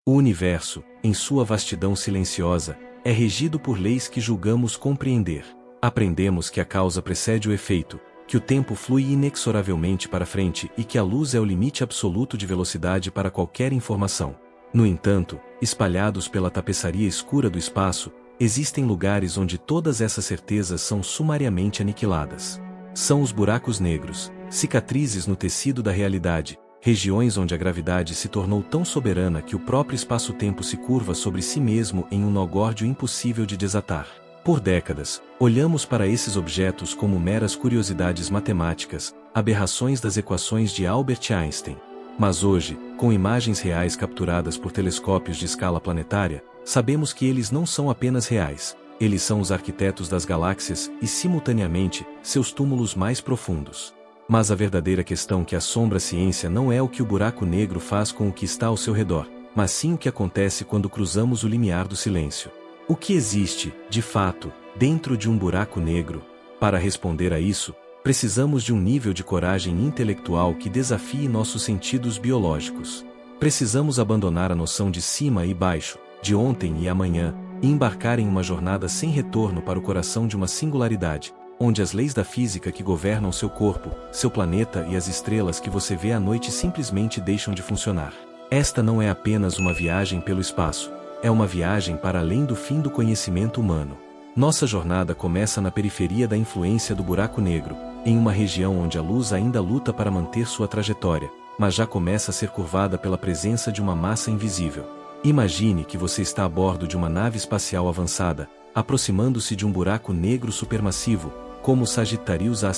O universo, em sua vastidão silenciosa, é regido por leis que julgamos compreender. Aprendemos que a causa precede o efeito, que o tempo flui inexoravelmente para frente e que a luz é o limite absoluto de velocidade para qualquer informação. No entanto, espalhados pela tapeçaria escura do espaço, existem lugares onde todas essas certezas são sumariamente aniquiladas. São os buracos negros, cicatrizes no tecido da realidade, regiões onde a gravidade se tornou tão soberana que o próprio espaço-tempo se curva sobre si mesmo em um nó górdio impossível de desatar. Por décadas, olhamos para esses objetos como meras curiosidades matemáticas, aberrações das equações de Albert Einstein. Mas hoje, com imagens reais capturadas por telescópios de escala planetária, sabemos que eles não são apenas reais, eles são os arquitetos das galáxias e, simultaneamente, seus túmulos mais profundos. Mas a verdadeira questão que assombra a ciência não é o que o buraco negro faz com o que está ao seu redor, mas sim o que acontece quando cruzamos o limiar do silêncio. O que existe, de fato, dentro de um buraco negro? Para responder a isso, precisamos de um nível de coragem intelectual que desafie nossos sentidos biológicos. Precisamos abandonar a noção de cima e baixo, de ontem e amanhã, e embarcar em uma jornada sem retorno para o coração de uma singularidade, onde as leis da física que governam seu corpo, seu planeta e as estrelas que você vê à noite simplesmente deixam de funcionar. Esta não é apenas uma viagem pelo espaço. É uma viagem para além do fim do conhecimento humano. Nossa jornada começa na periferia da influência do buraco negro, em uma região onde a luz ainda luta para manter sua trajetória, mas já começa a ser curvada pela presença de uma massa invisível. Imagine que você está a bordo de uma nave espacial avançada, aproximando-se de um buraco negro supermassivo, como o Sagittarius A*,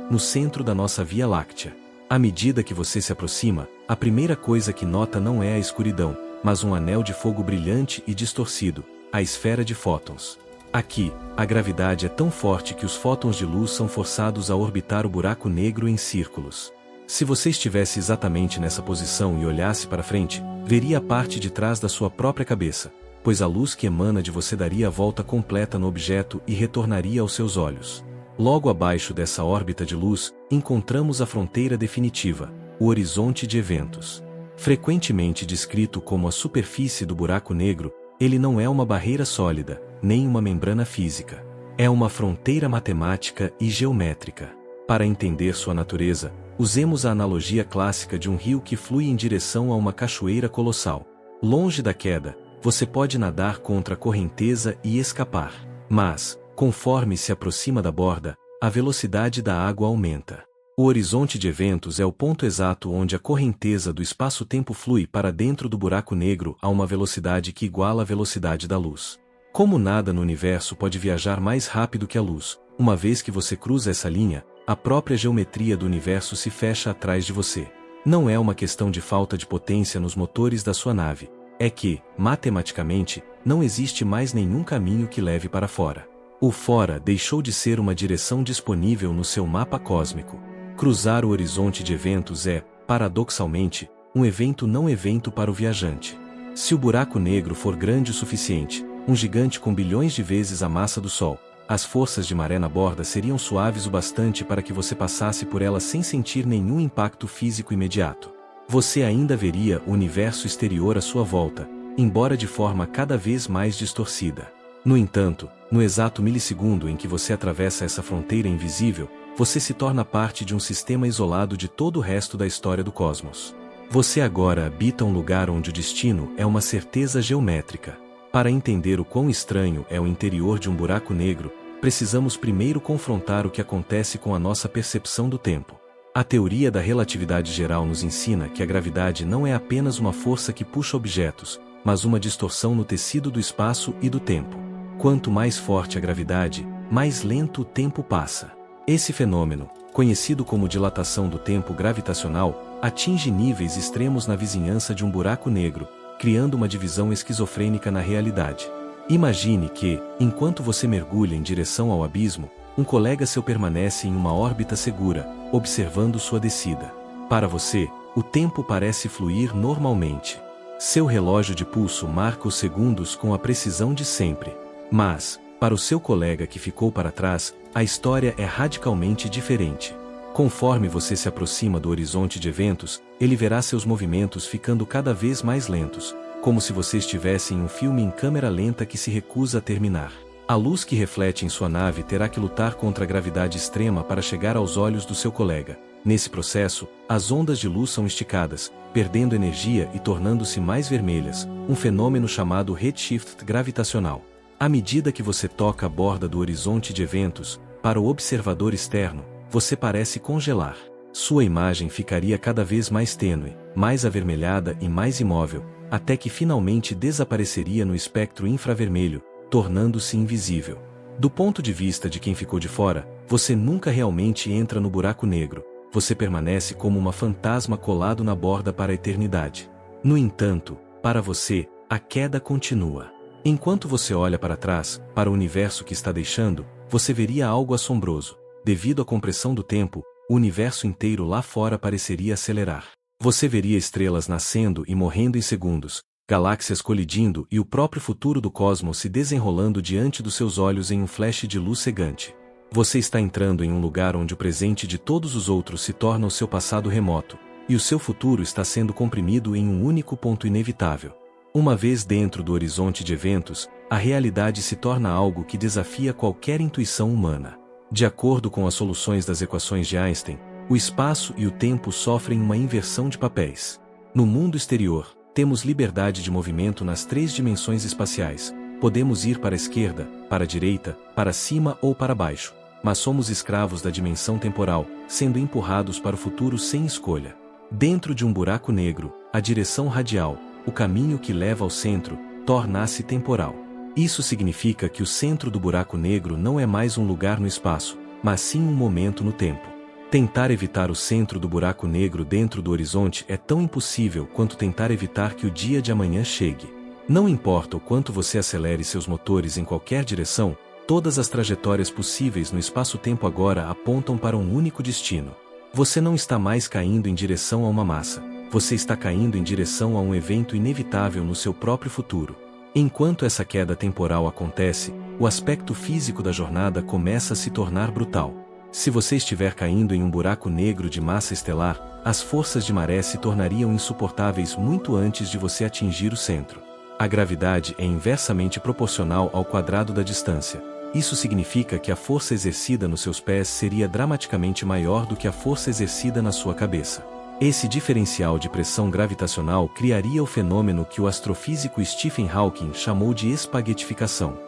no centro da nossa Via Láctea. À medida que você se aproxima, a primeira coisa que nota não é a escuridão, mas um anel de fogo brilhante e distorcido, a esfera de fótons. Aqui, a gravidade é tão forte que os fótons de luz são forçados a orbitar o buraco negro em círculos. Se você estivesse exatamente nessa posição e olhasse para frente, veria a parte de trás da sua própria cabeça, pois a luz que emana de você daria a volta completa no objeto e retornaria aos seus olhos. Logo abaixo dessa órbita de luz, encontramos a fronteira definitiva, o horizonte de eventos. Frequentemente descrito como a superfície do buraco negro, ele não é uma barreira sólida, nem uma membrana física. É uma fronteira matemática e geométrica. Para entender sua natureza, usemos a analogia clássica de um rio que flui em direção a uma cachoeira colossal. Longe da queda, você pode nadar contra a correnteza e escapar. Mas, conforme se aproxima da borda, a velocidade da água aumenta. O horizonte de eventos é o ponto exato onde a correnteza do espaço-tempo flui para dentro do buraco negro a uma velocidade que iguala a velocidade da luz. Como nada no universo pode viajar mais rápido que a luz, uma vez que você cruza essa linha, a própria geometria do universo se fecha atrás de você. Não é uma questão de falta de potência nos motores da sua nave, é que, matematicamente, não existe mais nenhum caminho que leve para fora. O fora deixou de ser uma direção disponível no seu mapa cósmico. Cruzar o horizonte de eventos é, paradoxalmente, um evento não evento para o viajante. Se o buraco negro for grande o suficiente, um gigante com bilhões de vezes a massa do Sol, as forças de maré na borda seriam suaves o bastante para que você passasse por ela sem sentir nenhum impacto físico imediato. Você ainda veria o universo exterior à sua volta, embora de forma cada vez mais distorcida. No entanto, no exato milissegundo em que você atravessa essa fronteira invisível, você se torna parte de um sistema isolado de todo o resto da história do cosmos. Você agora habita um lugar onde o destino é uma certeza geométrica. Para entender o quão estranho é o interior de um buraco negro, precisamos primeiro confrontar o que acontece com a nossa percepção do tempo. A teoria da relatividade geral nos ensina que a gravidade não é apenas uma força que puxa objetos, mas uma distorção no tecido do espaço e do tempo. Quanto mais forte a gravidade, mais lento o tempo passa. Esse fenômeno, conhecido como dilatação do tempo gravitacional, atinge níveis extremos na vizinhança de um buraco negro, criando uma divisão esquizofrênica na realidade. Imagine que, enquanto você mergulha em direção ao abismo, um colega seu permanece em uma órbita segura, observando sua descida. Para você, o tempo parece fluir normalmente. Seu relógio de pulso marca os segundos com a precisão de sempre. Mas, para o seu colega que ficou para trás, a história é radicalmente diferente. Conforme você se aproxima do horizonte de eventos, ele verá seus movimentos ficando cada vez mais lentos, como se você estivesse em um filme em câmera lenta que se recusa a terminar. A luz que reflete em sua nave terá que lutar contra a gravidade extrema para chegar aos olhos do seu colega. Nesse processo, as ondas de luz são esticadas, perdendo energia e tornando-se mais vermelhas, um fenômeno chamado redshift gravitacional. À medida que você toca a borda do horizonte de eventos, para o observador externo, você parece congelar. Sua imagem ficaria cada vez mais tênue, mais avermelhada e mais imóvel, até que finalmente desapareceria no espectro infravermelho, tornando-se invisível. Do ponto de vista de quem ficou de fora, você nunca realmente entra no buraco negro, você permanece como uma fantasma colado na borda para a eternidade. No entanto, para você, a queda continua. Enquanto você olha para trás, para o universo que está deixando, você veria algo assombroso. Devido à compressão do tempo, o universo inteiro lá fora pareceria acelerar. Você veria estrelas nascendo e morrendo em segundos, galáxias colidindo e o próprio futuro do cosmos se desenrolando diante dos seus olhos em um flash de luz cegante. Você está entrando em um lugar onde o presente de todos os outros se torna o seu passado remoto, e o seu futuro está sendo comprimido em um único ponto inevitável. Uma vez dentro do horizonte de eventos, a realidade se torna algo que desafia qualquer intuição humana. De acordo com as soluções das equações de Einstein, o espaço e o tempo sofrem uma inversão de papéis. No mundo exterior, temos liberdade de movimento nas 3 dimensões espaciais. Podemos ir para a esquerda, para a direita, para cima ou para baixo. Mas somos escravos da dimensão temporal, sendo empurrados para o futuro sem escolha. Dentro de um buraco negro, a direção radial, o caminho que leva ao centro, torna-se temporal. Isso significa que o centro do buraco negro não é mais um lugar no espaço, mas sim um momento no tempo. Tentar evitar o centro do buraco negro dentro do horizonte é tão impossível quanto tentar evitar que o dia de amanhã chegue. Não importa o quanto você acelere seus motores em qualquer direção, todas as trajetórias possíveis no espaço-tempo agora apontam para um único destino. Você não está mais caindo em direção a uma massa, você está caindo em direção a um evento inevitável no seu próprio futuro. Enquanto essa queda temporal acontece, o aspecto físico da jornada começa a se tornar brutal. Se você estiver caindo em um buraco negro de massa estelar, as forças de maré se tornariam insuportáveis muito antes de você atingir o centro. A gravidade é inversamente proporcional ao quadrado da distância. Isso significa que a força exercida nos seus pés seria dramaticamente maior do que a força exercida na sua cabeça. Esse diferencial de pressão gravitacional criaria o fenômeno que o astrofísico Stephen Hawking chamou de espaguetificação.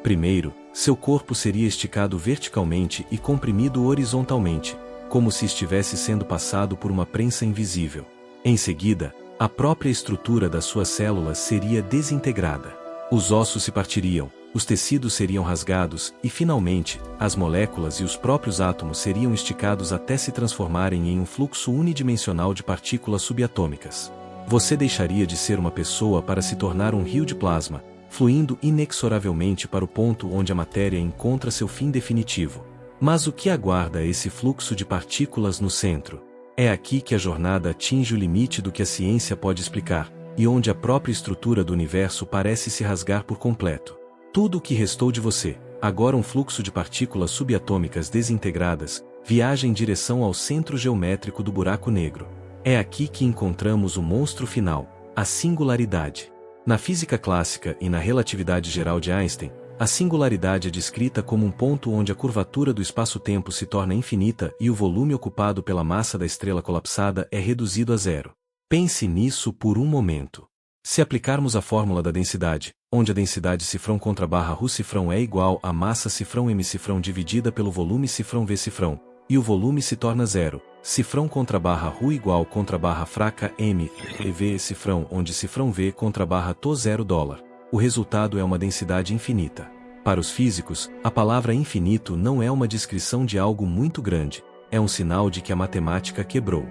Primeiro, seu corpo seria esticado verticalmente e comprimido horizontalmente, como se estivesse sendo passado por uma prensa invisível. Em seguida, a própria estrutura das suas células seria desintegrada. Os ossos se partiriam, os tecidos seriam rasgados e, finalmente, as moléculas e os próprios átomos seriam esticados até se transformarem em um fluxo unidimensional de partículas subatômicas. Você deixaria de ser uma pessoa para se tornar um rio de plasma, fluindo inexoravelmente para o ponto onde a matéria encontra seu fim definitivo. Mas o que aguarda esse fluxo de partículas no centro? É aqui que a jornada atinge o limite do que a ciência pode explicar, e onde a própria estrutura do universo parece se rasgar por completo. Tudo o que restou de você, agora um fluxo de partículas subatômicas desintegradas, viaja em direção ao centro geométrico do buraco negro. É aqui que encontramos o monstro final, a singularidade. Na física clássica e na relatividade geral de Einstein, a singularidade é descrita como um ponto onde a curvatura do espaço-tempo se torna infinita e o volume ocupado pela massa da estrela colapsada é reduzido a zero. Pense nisso por um momento. Se aplicarmos a fórmula da densidade, onde a densidade cifrão contra barra ρ cifrão é igual a massa cifrão m cifrão dividida pelo volume cifrão v cifrão, e o volume se torna zero, cifrão contra barra ρ igual contra barra fraca m, e v cifrão onde cifrão v contra barra τ $0. O resultado é uma densidade infinita. Para os físicos, a palavra infinito não é uma descrição de algo muito grande, é um sinal de que a matemática quebrou.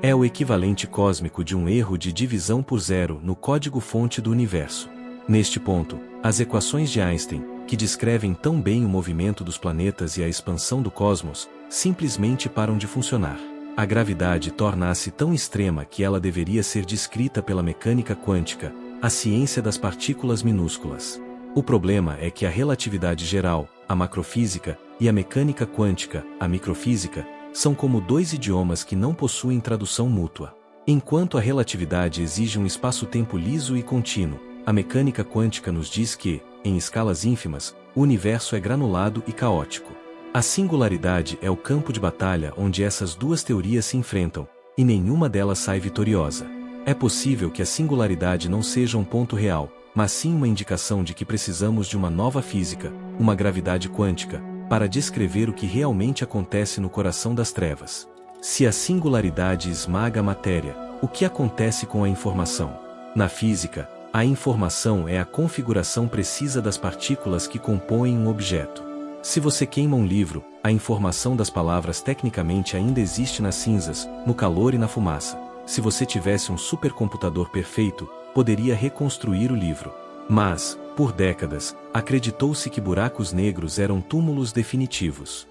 É o equivalente cósmico de um erro de divisão por zero no código-fonte do universo. Neste ponto, as equações de Einstein, que descrevem tão bem o movimento dos planetas e a expansão do cosmos, simplesmente param de funcionar. A gravidade torna-se tão extrema que ela deveria ser descrita pela mecânica quântica, a ciência das partículas minúsculas. O problema é que a relatividade geral, a macrofísica, e a mecânica quântica, a microfísica, são como dois idiomas que não possuem tradução mútua. Enquanto a relatividade exige um espaço-tempo liso e contínuo, a mecânica quântica nos diz que, em escalas ínfimas, o universo é granulado e caótico. A singularidade é o campo de batalha onde essas duas teorias se enfrentam, e nenhuma delas sai vitoriosa. É possível que a singularidade não seja um ponto real, mas sim uma indicação de que precisamos de uma nova física, uma gravidade quântica, para descrever o que realmente acontece no coração das trevas. Se a singularidade esmaga a matéria, o que acontece com a informação? Na física, a informação é a configuração precisa das partículas que compõem um objeto. Se você queima um livro, a informação das palavras tecnicamente ainda existe nas cinzas, no calor e na fumaça. Se você tivesse um supercomputador perfeito, poderia reconstruir o livro. Mas, por décadas, acreditou-se que buracos negros eram túmulos definitivos.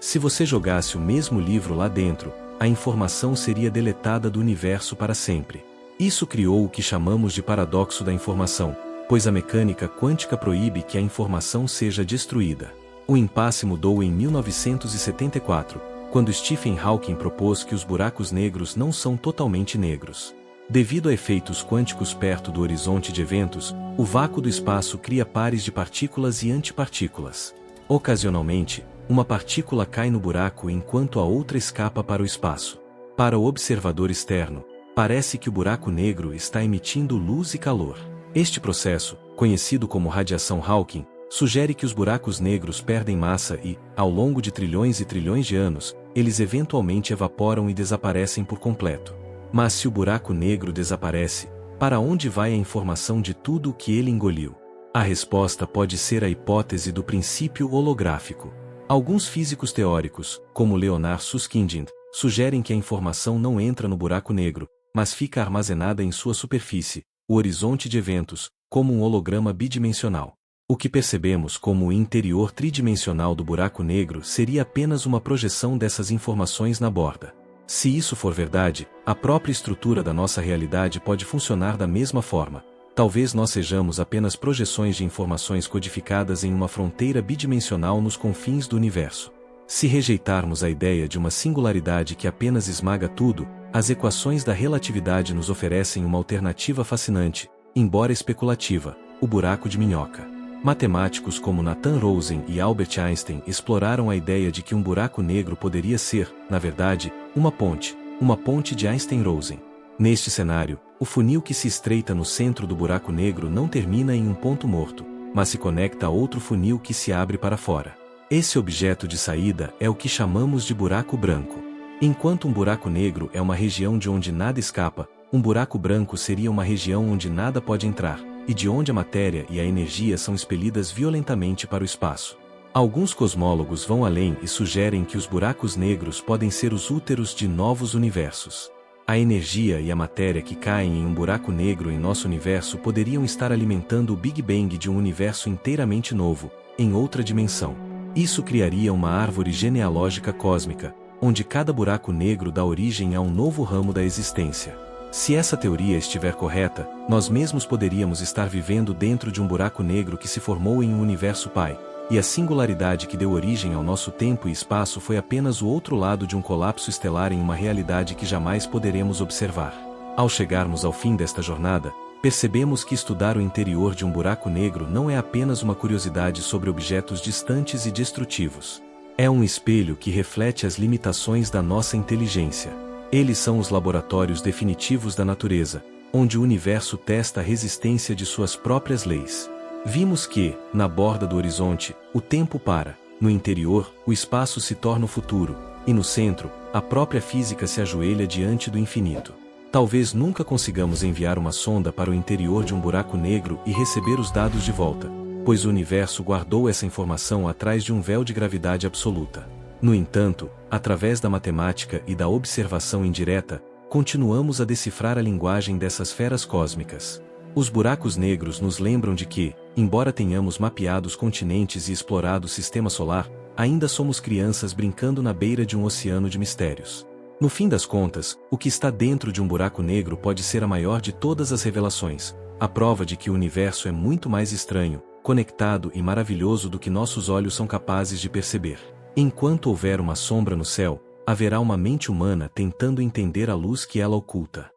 Se você jogasse o mesmo livro lá dentro, a informação seria deletada do universo para sempre. Isso criou o que chamamos de paradoxo da informação, pois a mecânica quântica proíbe que a informação seja destruída. O impasse mudou em 1974, quando Stephen Hawking propôs que os buracos negros não são totalmente negros. Devido a efeitos quânticos perto do horizonte de eventos, o vácuo do espaço cria pares de partículas e antipartículas. Ocasionalmente, uma partícula cai no buraco enquanto a outra escapa para o espaço. Para o observador externo, parece que o buraco negro está emitindo luz e calor. Este processo, conhecido como radiação Hawking, sugere que os buracos negros perdem massa e, ao longo de trilhões e trilhões de anos, eles eventualmente evaporam e desaparecem por completo. Mas se o buraco negro desaparece, para onde vai a informação de tudo o que ele engoliu? A resposta pode ser a hipótese do princípio holográfico. Alguns físicos teóricos, como Leonard Susskind, sugerem que a informação não entra no buraco negro, mas fica armazenada em sua superfície, o horizonte de eventos, como um holograma bidimensional. O que percebemos como o interior tridimensional do buraco negro seria apenas uma projeção dessas informações na borda. Se isso for verdade, a própria estrutura da nossa realidade pode funcionar da mesma forma. Talvez nós sejamos apenas projeções de informações codificadas em uma fronteira bidimensional nos confins do universo. Se rejeitarmos a ideia de uma singularidade que apenas esmaga tudo, as equações da relatividade nos oferecem uma alternativa fascinante, embora especulativa: o buraco de minhoca. Matemáticos como Nathan Rosen e Albert Einstein exploraram a ideia de que um buraco negro poderia ser, na verdade, uma ponte de Einstein-Rosen. Neste cenário, o funil que se estreita no centro do buraco negro não termina em um ponto morto, mas se conecta a outro funil que se abre para fora. Esse objeto de saída é o que chamamos de buraco branco. Enquanto um buraco negro é uma região de onde nada escapa, um buraco branco seria uma região onde nada pode entrar, e de onde a matéria e a energia são expelidas violentamente para o espaço. Alguns cosmólogos vão além e sugerem que os buracos negros podem ser os úteros de novos universos. A energia e a matéria que caem em um buraco negro em nosso universo poderiam estar alimentando o Big Bang de um universo inteiramente novo, em outra dimensão. Isso criaria uma árvore genealógica cósmica, onde cada buraco negro dá origem a um novo ramo da existência. Se essa teoria estiver correta, nós mesmos poderíamos estar vivendo dentro de um buraco negro que se formou em um universo pai, e a singularidade que deu origem ao nosso tempo e espaço foi apenas o outro lado de um colapso estelar em uma realidade que jamais poderemos observar. Ao chegarmos ao fim desta jornada, percebemos que estudar o interior de um buraco negro não é apenas uma curiosidade sobre objetos distantes e destrutivos. É um espelho que reflete as limitações da nossa inteligência. Eles são os laboratórios definitivos da natureza, onde o universo testa a resistência de suas próprias leis. Vimos que, na borda do horizonte, o tempo para, no interior, o espaço se torna o futuro, e no centro, a própria física se ajoelha diante do infinito. Talvez nunca consigamos enviar uma sonda para o interior de um buraco negro e receber os dados de volta, pois o universo guardou essa informação atrás de um véu de gravidade absoluta. No entanto, através da matemática e da observação indireta, continuamos a decifrar a linguagem dessas feras cósmicas. Os buracos negros nos lembram de que, embora tenhamos mapeado os continentes e explorado o sistema solar, ainda somos crianças brincando na beira de um oceano de mistérios. No fim das contas, o que está dentro de um buraco negro pode ser a maior de todas as revelações, a prova de que o universo é muito mais estranho, conectado e maravilhoso do que nossos olhos são capazes de perceber. Enquanto houver uma sombra no céu, haverá uma mente humana tentando entender a luz que ela oculta.